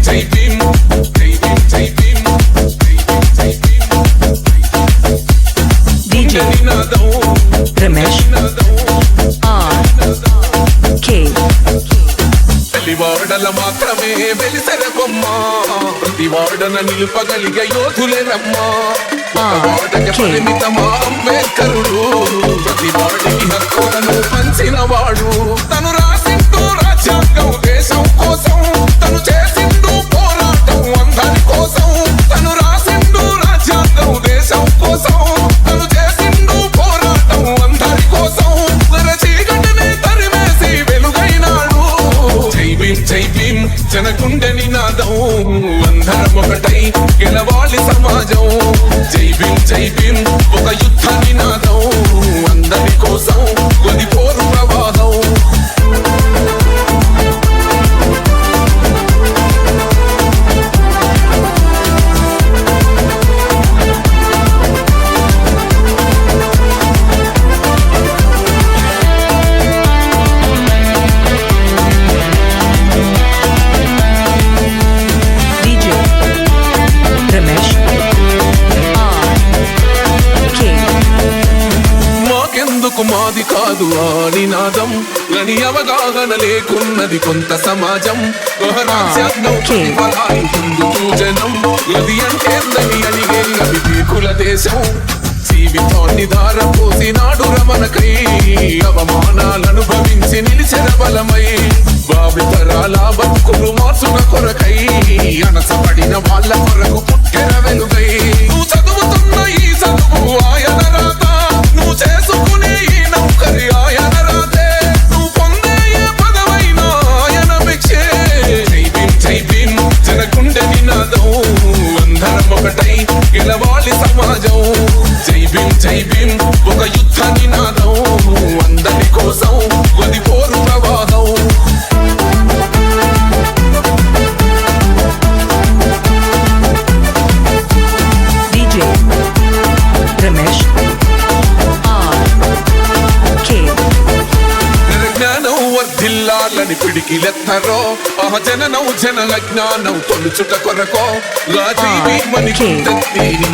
జై భీమ్ జై భీమ్ జై భీమ్ జై భీమ్ DJ నినాదం Ramesh R.K. వాడల మాత్రమే వెలిసెర బొమ్మ ప్రతి వాడన నిలుపగలిగే యోధులే రమ్మ వాడకి పరిమితమా అంబేద్కరుడు ప్రతి వాడికి హక్కులను పంచిన వాడు తను రాసిండు రాజ్యాంగం దేశం కోసం తను చేసిండు పోరాటం అందరి కోసం తను రాసిండు రాజ్యాంగం దేశం కోసం తను చేసిండు పోరాటం అందరి కోసం చీకటిని తరిమేసి వెలుగైనాడు జై భీమ్ జనగుండె నినాదం అందరం ఒకటై గెలవాలి సమాజం జై భీమ్ ఒక యుద్ధ నినాదం అందరి కోసం కొదిపోరు ప్రవాహం DJ Ramesh R.K. మాకెందుకు మాది కాదు ఆ నినాదం గని అవగాహన లేకున్నది కొంత సమాజం జనం గది అంటేందని అడిగే అవివేకుల దేశం జీవితాన్ని ధారపోసినాడు రమణకై అవమానాలను భవించి నిలిచిన బలమై భావితరాల బతుకులు మార్చున కొరకై అణచబడిన వాళ్ళ కొరకు పుట్టిన వెలుగై నువ్వు చదువుతున్న ఈ చదువు ఆయన రాత నువ్వు చేసుకునే ఈ నౌకరి ఆయన రాతే నువ్వు పొందే ఏ పదవైనా ఆయన భిక్షే జై భీమ్ జనగుండె నినాదం అందరం ఒకటై గెలవాలి సమాజం జై భీమ్ ఒక యుద్ధ నినాదం అందరి కోసం కొదిపోరు ప్రవాహం DJ Ramesh R.K. జ్ఞానం వర్ధిల్లాలని పిడికిలెత్తరో ఆ జననం జనల జ్ఞానం తొలుచుట కొరకో రాజీవీమని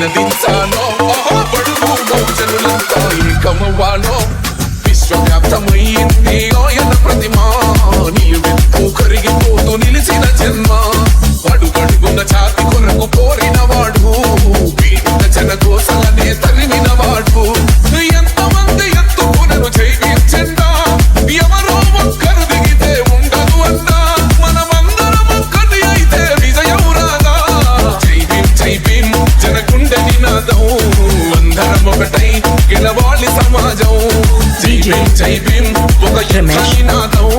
నదించాలో బడుగు మౌజనులంతా ఏకమవ్వాలో విశ్వవ్యాప్తమైంది ఆయన ప్రతిమా నిలువెత్తు కరిగిపోతూ నిలిచిన జన్మ అడుగడుగున జాతి కొరకు కోరిన వాడు పీడిత జనకోసలనే తరిమిన వాడు ఎంతమంది ఎత్తుకునను జైవించండా ఎవరో ఒక్కరు దిగితే ఉండదు అన్నా మనమందరం ఒక్కటి అయితే విజయం రాదా జై భీమ్ జనగుండె నినాదం అందరం ఒకటై గెలవాలి సమాజం జై భీమ్ ఒక యుద్ధ నినాదం